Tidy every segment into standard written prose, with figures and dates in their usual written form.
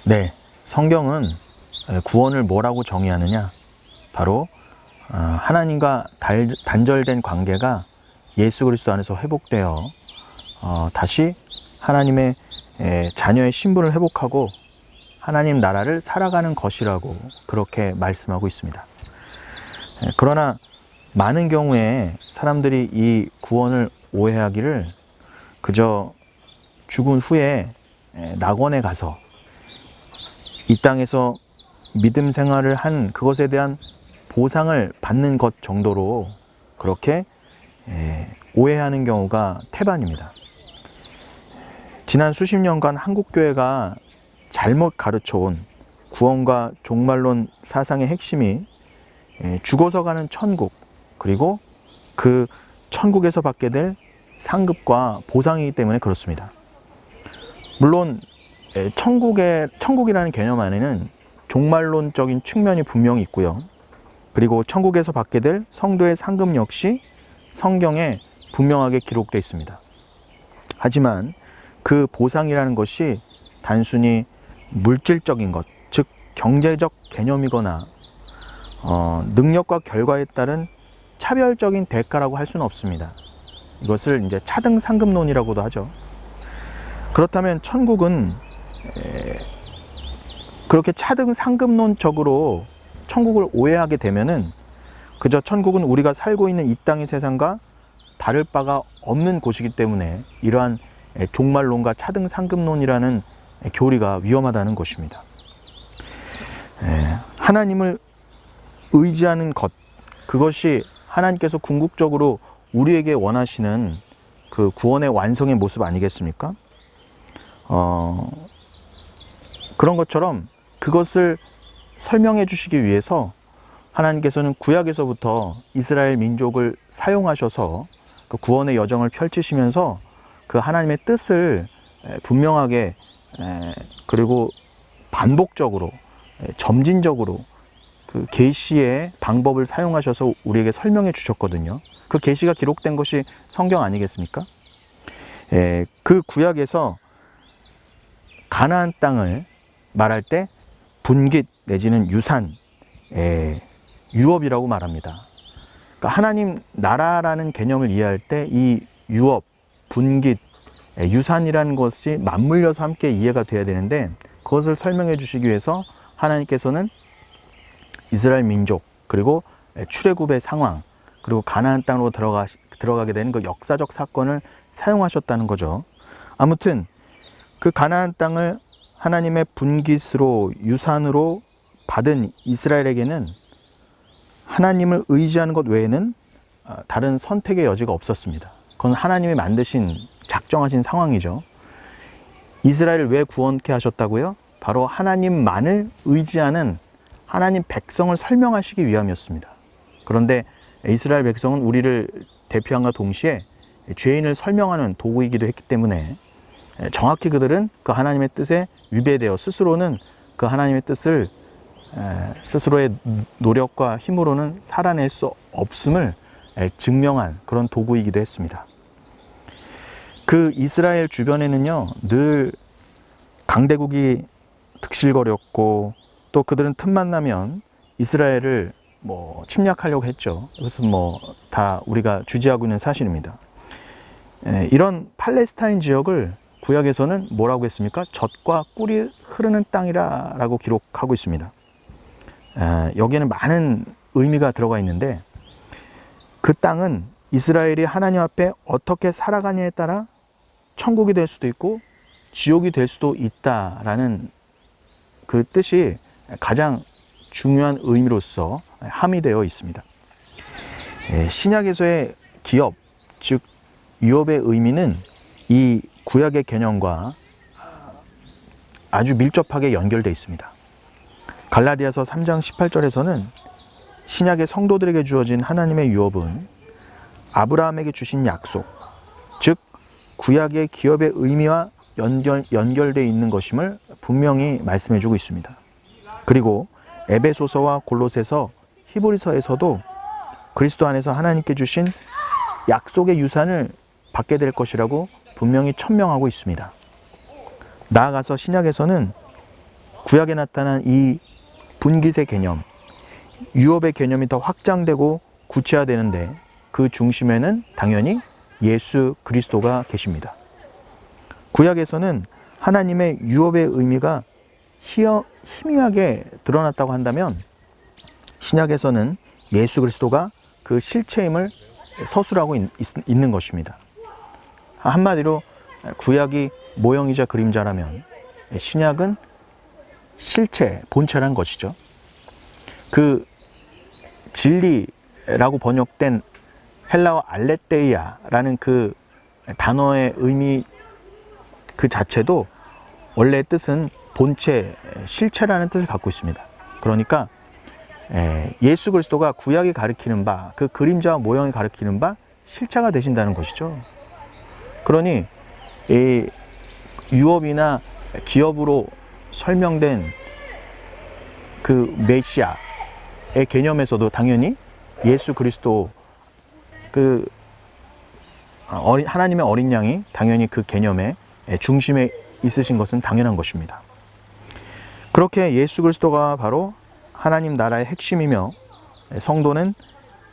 네, 성경은 구원을 뭐라고 정의하느냐? 바로 하나님과 단절된 관계가 예수 그리스도 안에서 회복되어 다시 하나님의 자녀의 신분을 회복하고 하나님 나라를 살아가는 것이라고 그렇게 말씀하고 있습니다. 그러나 많은 경우에 사람들이 이 구원을 오해하기를 그저 죽은 후에 낙원에 가서 이 땅에서 믿음 생활을 한 그것에 대한 보상을 받는 것 정도로 그렇게 오해하는 경우가 태반입니다. 지난 수십 년간 한국교회가 잘못 가르쳐온 구원과 종말론 사상의 핵심이 죽어서 가는 천국, 그리고 그 천국에서 받게 될 상급과 보상이기 때문에 그렇습니다. 물론 천국이라는 개념 안에는 종말론적인 측면이 분명히 있고요. 그리고 천국에서 받게 될 성도의 상급 역시 성경에 분명하게 기록되어 있습니다. 하지만 그 보상이라는 것이 단순히 물질적인 것, 즉 경제적 개념이거나 능력과 결과에 따른 차별적인 대가라고 할 수는 없습니다. 이것을 이제 차등 상급론이라고도 하죠. 그렇다면 천국은 그렇게 차등 상급론적으로 천국을 오해하게 되면은 그저 천국은 우리가 살고 있는 이 땅의 세상과 다를 바가 없는 곳이기 때문에 이러한 종말론과 차등 상급론이라는 교리가 위험하다는 것입니다. 하나님을 의지하는 것, 그것이 하나님께서 궁극적으로 우리에게 원하시는 그 구원의 완성의 모습 아니겠습니까? 그런 것처럼 그것을 설명해 주시기 위해서 하나님께서는 구약에서부터 이스라엘 민족을 사용하셔서 그 구원의 여정을 펼치시면서 그 하나님의 뜻을 분명하게 그리고 반복적으로 점진적으로 그 계시의 방법을 사용하셔서 우리에게 설명해 주셨거든요. 그 계시가 기록된 것이 성경 아니겠습니까? 그 구약에서 가나안 땅을 말할 때 분깃 내지는 유산, 유업이라고 말합니다. 그러니까 하나님 나라라는 개념을 이해할 때 이 유업, 분깃, 유산이라는 것이 맞물려서 함께 이해가 돼야 되는데 그것을 설명해 주시기 위해서 하나님께서는 이스라엘 민족, 그리고 출애굽의 상황, 그리고 가나안 땅으로 들어가게 되는 그 역사적 사건을 사용하셨다는 거죠. 아무튼 그 가나안 땅을 하나님의 분깃으로 유산으로 받은 이스라엘에게는 하나님을 의지하는 것 외에는 다른 선택의 여지가 없었습니다. 그건 하나님이 만드신 작정하신 상황이죠. 이스라엘을 왜 구원케 하셨다고요? 바로 하나님만을 의지하는 하나님 백성을 설명하시기 위함이었습니다. 그런데 이스라엘 백성은 우리를 대표함과 동시에 죄인을 설명하는 도구이기도 했기 때문에 정확히 그들은 그 하나님의 뜻에 위배되어 스스로는 그 하나님의 뜻을 스스로의 노력과 힘으로는 살아낼 수 없음을 증명한 그런 도구이기도 했습니다. 그 이스라엘 주변에는요, 늘 강대국이 득실거렸고 또 그들은 틈만 나면 이스라엘을 침략하려고 했죠. 그것은 다 우리가 주지하고 있는 사실입니다. 이런 팔레스타인 지역을 구약에서는 뭐라고 했습니까? 젖과 꿀이 흐르는 땅이라고 기록하고 있습니다. 여기에는 많은 의미가 들어가 있는데 그 땅은 이스라엘이 하나님 앞에 어떻게 살아가냐에 따라 천국이 될 수도 있고 지옥이 될 수도 있다라는 그 뜻이 가장 중요한 의미로서 함의되어 있습니다. 신약에서의 기업, 즉 유업의 의미는 이 구약의 개념과 아주 밀접하게 연결되어 있습니다. 갈라디아서 3장 18절에서는 신약의 성도들에게 주어진 하나님의 유업은 아브라함에게 주신 약속, 즉 구약의 기업의 의미와 연결되어 있는 것임을 분명히 말씀해 주고 있습니다. 그리고 에베소서와 골로새서, 히브리서에서도 그리스도 안에서 하나님께 주신 약속의 유산을 받게 될 것이라고 분명히 천명하고 있습니다. 나아가서 신약에서는 구약에 나타난 이 분깃의 개념, 유업의 개념이 더 확장되고 구체화되는데 그 중심에는 당연히 예수 그리스도가 계십니다. 구약에서는 하나님의 유업의 의미가 희미하게 드러났다고 한다면 신약에서는 예수 그리스도가 그 실체임을 서술하고 있는 것입니다. 한마디로 구약이 모형이자 그림자라면 신약은 실체, 본체란 것이죠. 그 진리라고 번역된 헬라어 알레테이아라는 그 단어의 의미 그 자체도 원래 뜻은 본체, 실체라는 뜻을 갖고 있습니다. 그러니까 예수 그리스도가 구약이 가리키는 바, 그 그림자와 모형이 가리키는 바 실체가 되신다는 것이죠. 그러니 이 유업이나 기업으로 설명된 그 메시아의 개념에서도 당연히 예수 그리스도 그 하나님의 어린 양이 당연히 그 개념의 중심에 있으신 것은 당연한 것입니다. 그렇게 예수 그리스도가 바로 하나님 나라의 핵심이며 성도는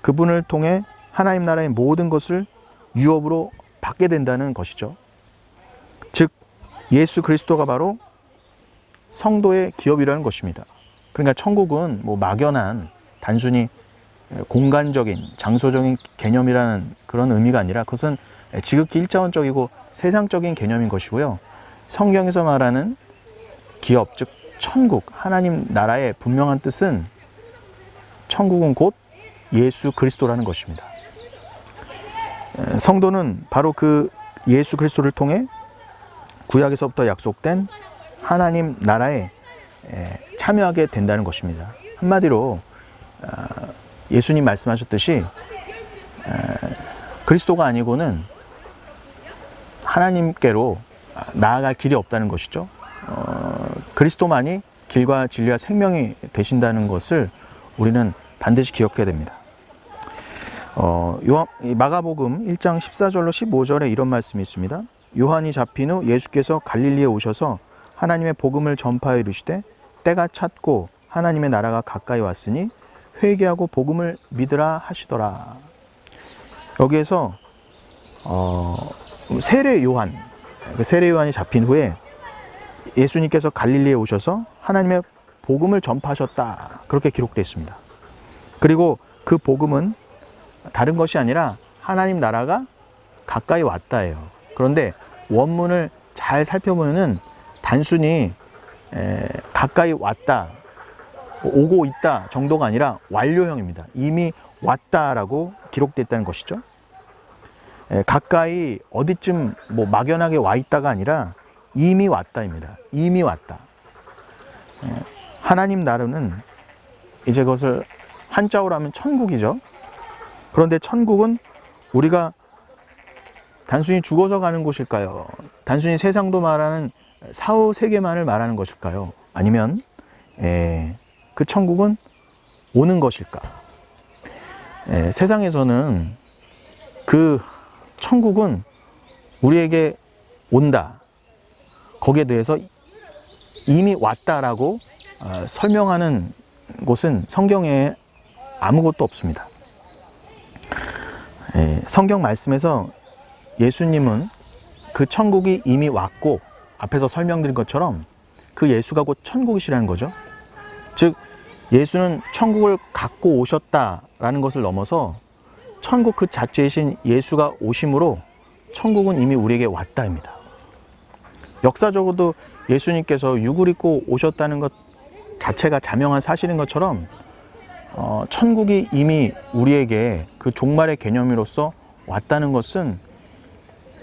그분을 통해 하나님 나라의 모든 것을 유업으로 받게 된다는 것이죠. 즉 예수 그리스도가 바로 성도의 기업이라는 것입니다. 그러니까 천국은 뭐 막연한 단순히 공간적인 장소적인 개념이라는 그런 의미가 아니라 그것은 지극히 일차원적이고 세상적인 개념인 것이고요. 성경에서 말하는 기업, 즉 천국, 하나님 나라의 분명한 뜻은 천국은 곧 예수 그리스도라는 것입니다. 성도는 바로 그 예수 그리스도를 통해 구약에서부터 약속된 하나님 나라에 참여하게 된다는 것입니다. 한마디로 예수님 말씀하셨듯이 그리스도가 아니고는 하나님께로 나아갈 길이 없다는 것이죠. 그리스도만이 길과 진리와 생명이 되신다는 것을 우리는 반드시 기억해야 됩니다. 마가복음 1장 14절로 15절에 이런 말씀이 있습니다. 요한이 잡힌 후 예수께서 갈릴리에 오셔서 하나님의 복음을 전파하여 이르시되 때가 찼고 하나님의 나라가 가까이 왔으니 회개하고 복음을 믿으라 하시더라. 여기에서 세례 요한이 잡힌 후에 예수님께서 갈릴리에 오셔서 하나님의 복음을 전파하셨다. 그렇게 기록되어 있습니다. 그리고 그 복음은 다른 것이 아니라 하나님 나라가 가까이 왔다예요. 그런데 원문을 잘 살펴보면은 단순히 가까이 왔다, 오고 있다 정도가 아니라 완료형입니다. 이미 왔다라고 기록되어 있다는 것이죠. 가까이 어디쯤 뭐 막연하게 와 있다가 아니라 이미 왔다입니다. 이미 왔다. 하나님 나라는 이제 그것을 한자어로 하면 천국이죠. 그런데 천국은 우리가 단순히 죽어서 가는 곳일까요? 단순히 세상도 말하는 사후 세계만을 말하는 것일까요? 아니면 그 천국은 오는 것일까? 세상에서는 그 천국은 우리에게 온다. 거기에 대해서 이미 왔다라고 설명하는 곳은 성경에 아무것도 없습니다. 성경 말씀에서 예수님은 그 천국이 이미 왔고 앞에서 설명드린 것처럼 그 예수가 곧 천국이시라는 거죠. 즉 예수는 천국을 갖고 오셨다라는 것을 넘어서 천국 그 자체이신 예수가 오심으로 천국은 이미 우리에게 왔다입니다. 역사적으로도 예수님께서 육을 입고 오셨다는 것 자체가 자명한 사실인 것처럼 천국이 이미 우리에게 그 종말의 개념으로서 왔다는 것은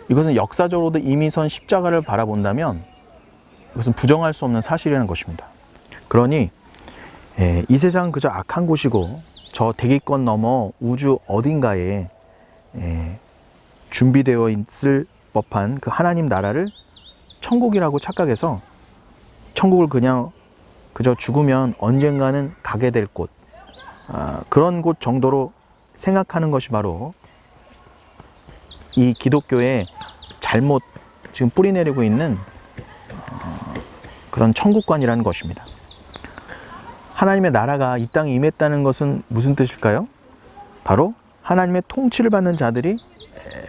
이것은 역사적으로도 이미 선 십자가를 바라본다면 이것은 부정할 수 없는 사실이라는 것입니다. 그러니 이 세상은 그저 악한 곳이고 저 대기권 넘어 우주 어딘가에 준비되어 있을 법한 그 하나님 나라를 천국이라고 착각해서 천국을 그저 죽으면 언젠가는 가게 될 곳, 그런 곳 정도로 생각하는 것이 바로 이 기독교의 잘못 지금 뿌리내리고 있는 그런 천국관이라는 것입니다. 하나님의 나라가 이 땅에 임했다는 것은 무슨 뜻일까요? 바로 하나님의 통치를 받는 자들이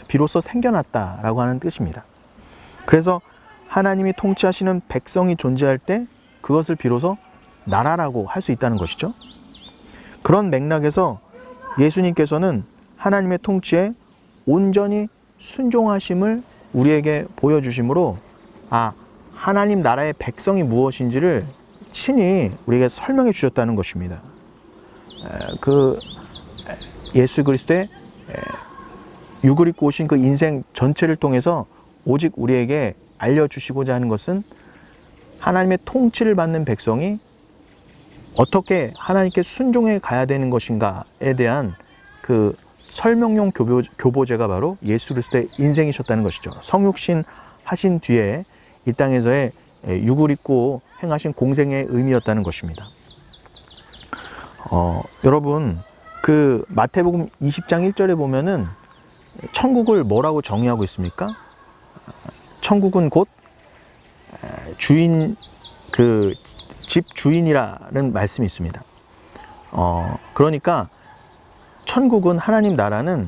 비로소 생겨났다라고 하는 뜻입니다. 그래서 하나님이 통치하시는 백성이 존재할 때 그것을 비로소 나라라고 할 수 있다는 것이죠. 그런 맥락에서 예수님께서는 하나님의 통치에 온전히 순종하심을 우리에게 보여주심으로 하나님 나라의 백성이 무엇인지를 친히 우리에게 설명해 주셨다는 것입니다. 그 예수 그리스도의 육을 입고 오신 그 인생 전체를 통해서 오직 우리에게 알려주시고자 하는 것은 하나님의 통치를 받는 백성이 어떻게 하나님께 순종해 가야 되는 것인가에 대한 그 설명용 교보제가 바로 예수 그리스도의 인생이셨다는 것이죠. 성육신 하신 뒤에 이 땅에서의 육을 입고 행하신 공생의 의미였다는 것입니다. 여러분, 그 마태복음 20장 1절에 보면은 천국을 뭐라고 정의하고 있습니까? 천국은 곧 주인, 그 집 주인이라는 말씀이 있습니다. 그러니까 천국은, 하나님 나라는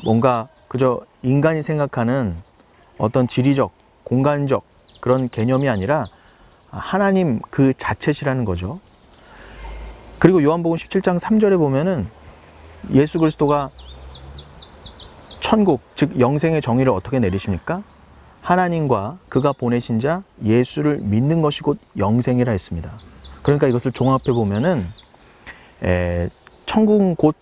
뭔가 그저 인간이 생각하는 어떤 지리적, 공간적 그런 개념이 아니라 하나님 그 자체시라는 거죠. 그리고 요한복음 17장 3절에 보면은 예수 그리스도가 천국, 즉 영생의 정의를 어떻게 내리십니까? 하나님과 그가 보내신 자 예수를 믿는 것이 곧 영생이라 했습니다. 그러니까 이것을 종합해 보면은 천국은 곧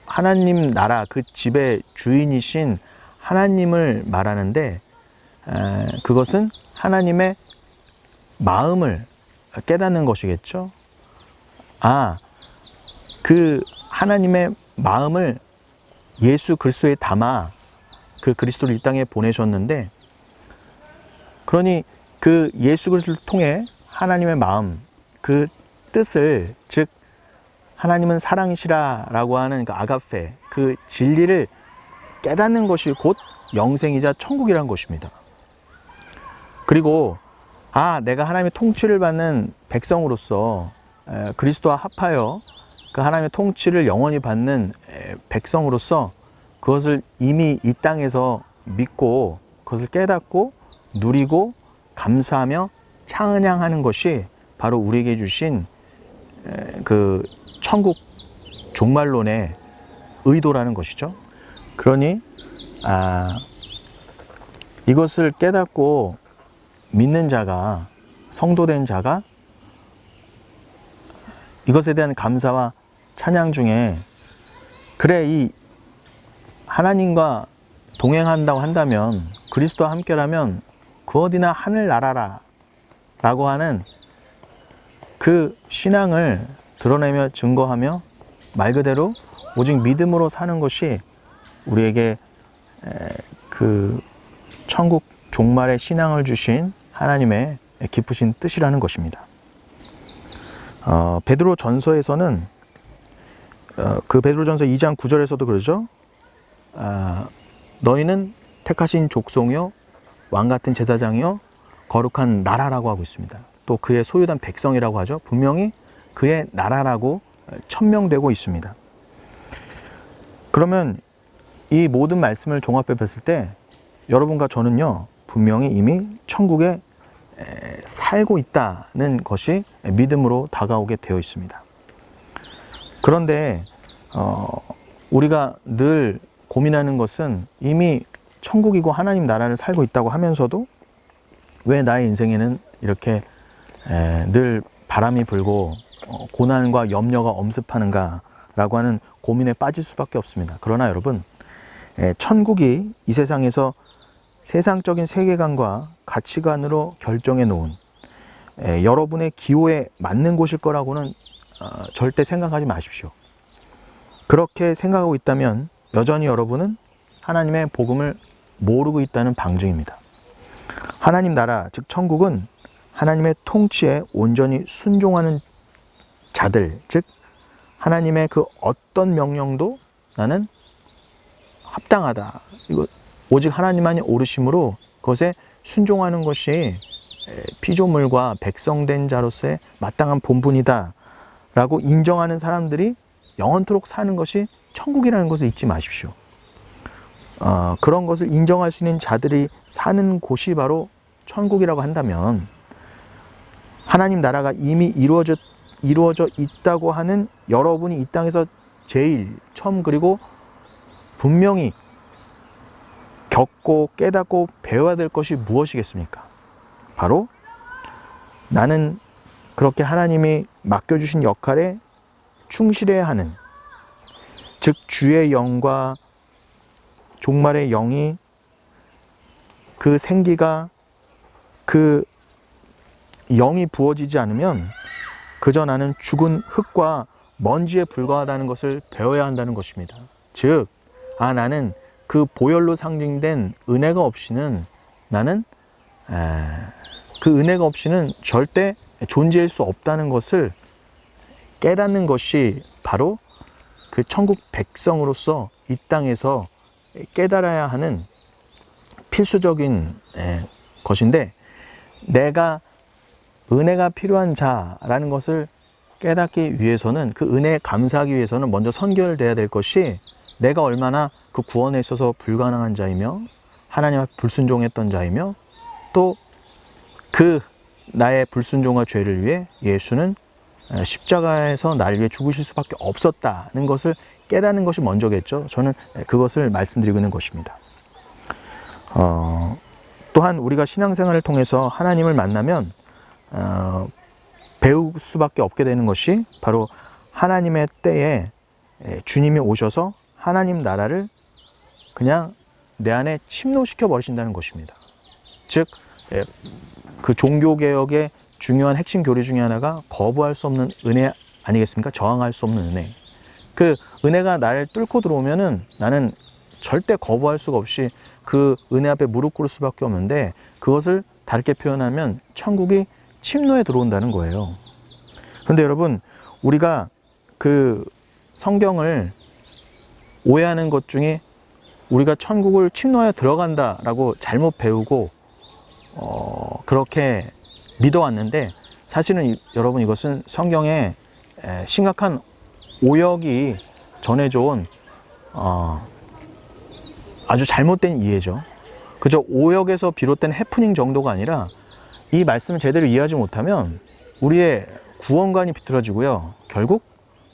하나님 나라, 그 집의 주인이신 하나님을 말하는데, 그것은 하나님의 마음을 깨닫는 것이겠죠. 그 하나님의 마음을 예수 그리스도에 담아 그 그리스도를 이 땅에 보내셨는데, 그러니 그 예수 그리스도를 통해 하나님의 마음, 그 뜻을, 즉 하나님은 사랑이시라라고 하는 그 아가페, 그 진리를 깨닫는 것이 곧 영생이자 천국이라는 것입니다. 그리고 내가 하나님의 통치를 받는 백성으로서 그리스도와 합하여 그 하나님의 통치를 영원히 받는 백성으로서 그것을 이미 이 땅에서 믿고 그것을 깨닫고 누리고 감사하며 찬양하는 것이 바로 우리에게 주신 그 천국 종말론의 의도라는 것이죠. 그러니 이것을 깨닫고 믿는 자가, 성도된 자가 이것에 대한 감사와 찬양 중에, 그래, 이 하나님과 동행한다고 한다면, 그리스도와 함께라면 그 어디나 하늘나라라 라고 하는 그 신앙을 드러내며 증거하며 말 그대로 오직 믿음으로 사는 것이 우리에게 그 천국 종말의 신앙을 주신 하나님의 기쁘신 뜻이라는 것입니다. 베드로 전서에서는 그 베드로 전서 2장 9절에서도 그러죠. 너희는 택하신 족속이요 왕같은 제사장이요 거룩한 나라라고 하고 있습니다. 또 그의 소유된 백성이라고 하죠. 분명히 그의 나라라고 천명되고 있습니다. 그러면 이 모든 말씀을 종합해 봤을 때 여러분과 저는요, 분명히 이미 천국에 살고 있다는 것이 믿음으로 다가오게 되어 있습니다. 그런데 우리가 늘 고민하는 것은 이미 천국이고 하나님 나라를 살고 있다고 하면서도 왜 나의 인생에는 이렇게 늘 바람이 불고 고난과 염려가 엄습하는가라고 하는 고민에 빠질 수밖에 없습니다. 그러나 여러분, 천국이 이 세상에서 세상적인 세계관과 가치관으로 결정해 놓은 여러분의 기호에 맞는 곳일 거라고는 절대 생각하지 마십시오. 그렇게 생각하고 있다면 여전히 여러분은 하나님의 복음을 모르고 있다는 방증입니다. 하나님 나라, 즉 천국은 하나님의 통치에 온전히 순종하는 자들, 즉 하나님의 그 어떤 명령도 나는 합당하다, 이거 오직 하나님만이 옳으심으로 그것에 순종하는 것이 피조물과 백성된 자로서의 마땅한 본분이다 라고 인정하는 사람들이 영원토록 사는 것이 천국이라는 것을 잊지 마십시오. 그런 것을 인정할 수 있는 자들이 사는 곳이 바로 천국이라고 한다면, 하나님 나라가 이미 이루어져 있다고 하는 여러분이 이 땅에서 제일 처음, 그리고 분명히 겪고 깨닫고 배워야 될 것이 무엇이겠습니까? 바로 나는 그렇게 하나님이 맡겨주신 역할에 충실해야 하는, 즉 주의 영과 종말의 영이, 그 생기가, 그 영이 부어지지 않으면 그저 나는 죽은 흙과 먼지에 불과하다는 것을 배워야 한다는 것입니다. 즉, 나는 그 보혈로 상징된 은혜가 없이는, 나는 그 은혜가 없이는 절대 존재할 수 없다는 것을 깨닫는 것이 바로 그 천국 백성으로서 이 땅에서 깨달아야 하는 필수적인 것인데, 내가 은혜가 필요한 자라는 것을 깨닫기 위해서는, 그 은혜에 감사하기 위해서는 먼저 선결돼야 될 것이, 내가 얼마나 그 구원에 있어서 불가능한 자이며 하나님 앞에 불순종했던 자이며, 또 그 나의 불순종과 죄를 위해 예수는 십자가에서 나를 위해 죽으실 수밖에 없었다는 것을 깨닫는 것이 먼저겠죠. 저는 그것을 말씀드리고 있는 것입니다. 또한 우리가 신앙생활을 통해서 하나님을 만나면 배울 수밖에 없게 되는 것이 바로 하나님의 때에 주님이 오셔서 하나님 나라를 그냥 내 안에 침노시켜 버리신다는 것입니다. 즉, 그 종교개혁의 중요한 핵심 교리 중에 하나가 거부할 수 없는 은혜 아니겠습니까? 저항할 수 없는 은혜. 그 은혜가 나를 뚫고 들어오면은 나는 절대 거부할 수가 없이 그 은혜 앞에 무릎 꿇을 수밖에 없는데, 그것을 다르게 표현하면 천국이 침노에 들어온다는 거예요. 그런데 여러분, 우리가 그 성경을 오해하는 것 중에, 우리가 천국을 침노하여 들어간다라고 잘못 배우고 그렇게 믿어왔는데, 사실은 여러분, 이것은 성경에 심각한 오역이 전해져온 아주 잘못된 이해죠. 그저 오역에서 비롯된 해프닝 정도가 아니라, 이 말씀을 제대로 이해하지 못하면 우리의 구원관이 비틀어지고요, 결국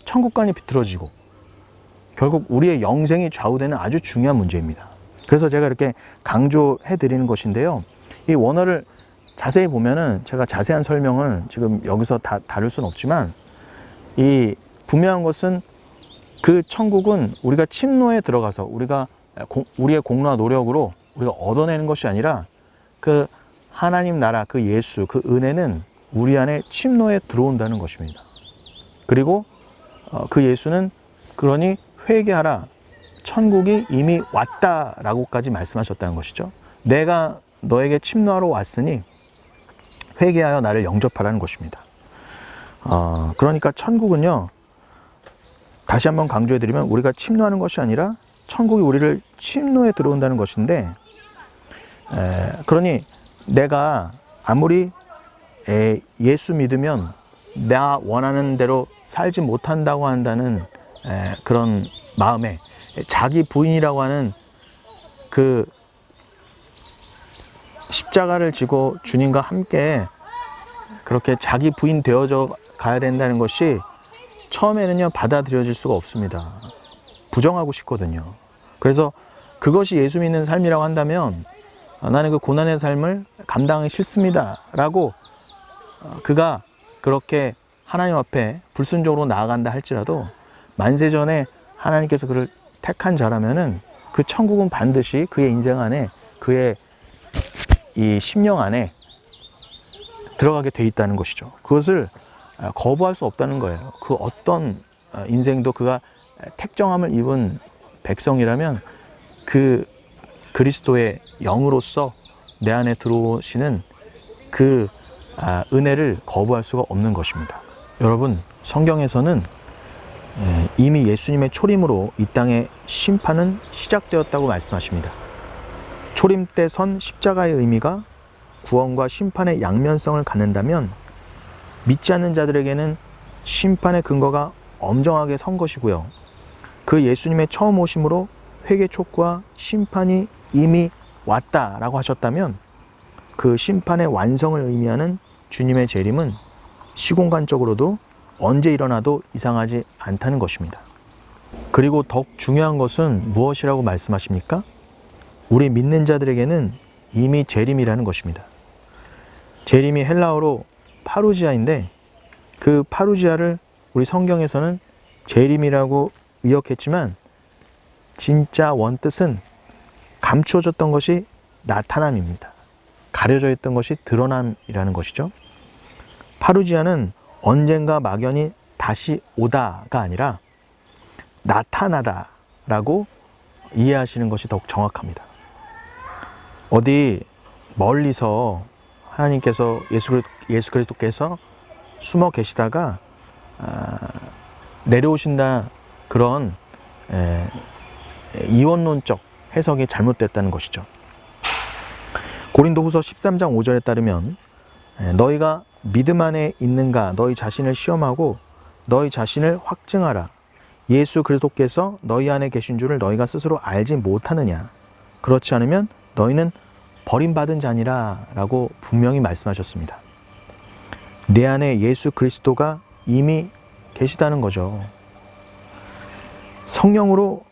천국관이 비틀어지고, 결국 우리의 영생이 좌우되는 아주 중요한 문제입니다. 그래서 제가 이렇게 강조해 드리는 것인데요, 이 원어를 자세히 보면은, 제가 자세한 설명을 지금 여기서 다 다룰 수는 없지만, 이 분명한 것은, 그 천국은 우리가 침노에 들어가서 우리의 공로와 노력으로 우리가 얻어내는 것이 아니라, 그 하나님 나라, 그 예수, 그 은혜는 우리 안에 침노에 들어온다는 것입니다. 그리고 그 예수는 그러니 회개하라, 천국이 이미 왔다라고까지 말씀하셨다는 것이죠. 내가 너에게 침노하러 왔으니 회개하여 나를 영접하라는 것입니다. 그러니까 천국은요, 다시 한번 강조해드리면, 우리가 침노하는 것이 아니라 천국이 우리를 침노에 들어온다는 것인데, 그러니 내가 아무리 예수 믿으면 나 원하는 대로 살지 못한다고 한다는 그런 마음에, 자기 부인이라고 하는 그 십자가를 지고 주님과 함께 그렇게 자기 부인 되어져 가야 된다는 것이 처음에는요, 받아들여질 수가 없습니다. 부정하고 싶거든요. 그래서 그것이 예수 믿는 삶이라고 한다면, 나는 그 고난의 삶을 감당하기 싫습니다 라고 그가 그렇게 하나님 앞에 불순종으로 나아간다 할지라도, 만세전에 하나님께서 그를 택한 자라면은 그 천국은 반드시 그의 인생 안에, 그의 이 심령 안에 들어가게 돼 있다는 것이죠. 그것을 거부할 수 없다는 거예요. 그 어떤 인생도 그가 택정함을 입은 백성이라면, 그 그리스도의 영으로서 내 안에 들어오시는 그 은혜를 거부할 수가 없는 것입니다. 여러분, 성경에서는 이미 예수님의 초림으로 이 땅의 심판은 시작되었다고 말씀하십니다. 초림 때 선 십자가의 의미가 구원과 심판의 양면성을 갖는다면 믿지 않는 자들에게는 심판의 근거가 엄정하게 선 것이고요. 그 예수님의 처음 오심으로 회개 촉구와 심판이 이미 왔다라고 하셨다면 그 심판의 완성을 의미하는 주님의 재림은 시공간적으로도 언제 일어나도 이상하지 않다는 것입니다. 그리고 더욱 중요한 것은 무엇이라고 말씀하십니까? 우리 믿는 자들에게는 이미 재림이라는 것입니다. 재림이 헬라어로 파루지아인데 그 파루지아를 우리 성경에서는 재림이라고 의역했지만 진짜 원뜻은 감추어졌던 것이 나타남입니다. 가려져 있던 것이 드러남이라는 것이죠. 파루지아는 언젠가 막연히 다시 오다가 아니라 나타나다라고 이해하시는 것이 더욱 정확합니다. 어디 멀리서 하나님께서 예수 그리스도께서 숨어 계시다가 내려오신다, 그런 이원론적 해석이 잘못됐다는 것이죠. 고린도후서 13장 5절에 따르면 너희가 믿음 안에 있는가 너희 자신을 시험하고 너희 자신을 확증하라. 예수 그리스도께서 너희 안에 계신 줄을 너희가 스스로 알지 못하느냐. 그렇지 않으면 너희는 버림받은 자니라 라고 분명히 말씀하셨습니다. 내 안에 예수 그리스도가 이미 계시다는 거죠. 성령으로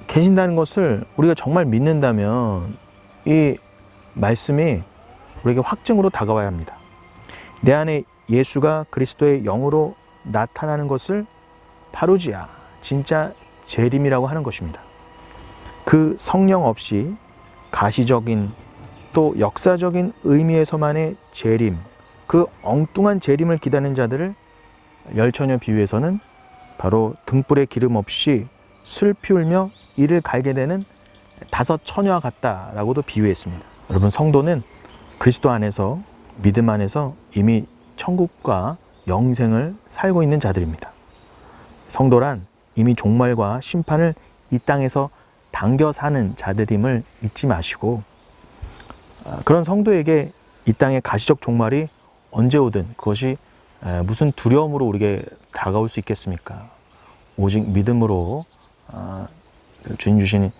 계신다는 것을 우리가 정말 믿는다면 이 말씀이 우리에게 확증으로 다가와야 합니다. 내 안에 예수가 그리스도의 영으로 나타나는 것을 파루지아, 진짜 재림이라고 하는 것입니다. 그 성령 없이 가시적인 또 역사적인 의미에서만의 재림, 그 엉뚱한 재림을 기다리는 자들을 열처녀 비유에서는 바로 등불에 기름 없이 슬피 울며 이를 갈게 되는 5 처녀와 같다라고도 비유했습니다. 여러분, 성도는 그리스도 안에서, 믿음 안에서 이미 천국과 영생을 살고 있는 자들입니다. 성도란 이미 종말과 심판을 이 땅에서 당겨 사는 자들임을 잊지 마시고, 그런 성도에게 이 땅의 가시적 종말이 언제 오든 그것이 무슨 두려움으로 우리에게 다가올 수 있겠습니까? 오직 믿음으로 주님 주신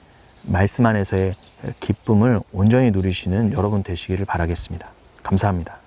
말씀 안에서의 기쁨을 온전히 누리시는 여러분 되시기를 바라겠습니다. 감사합니다.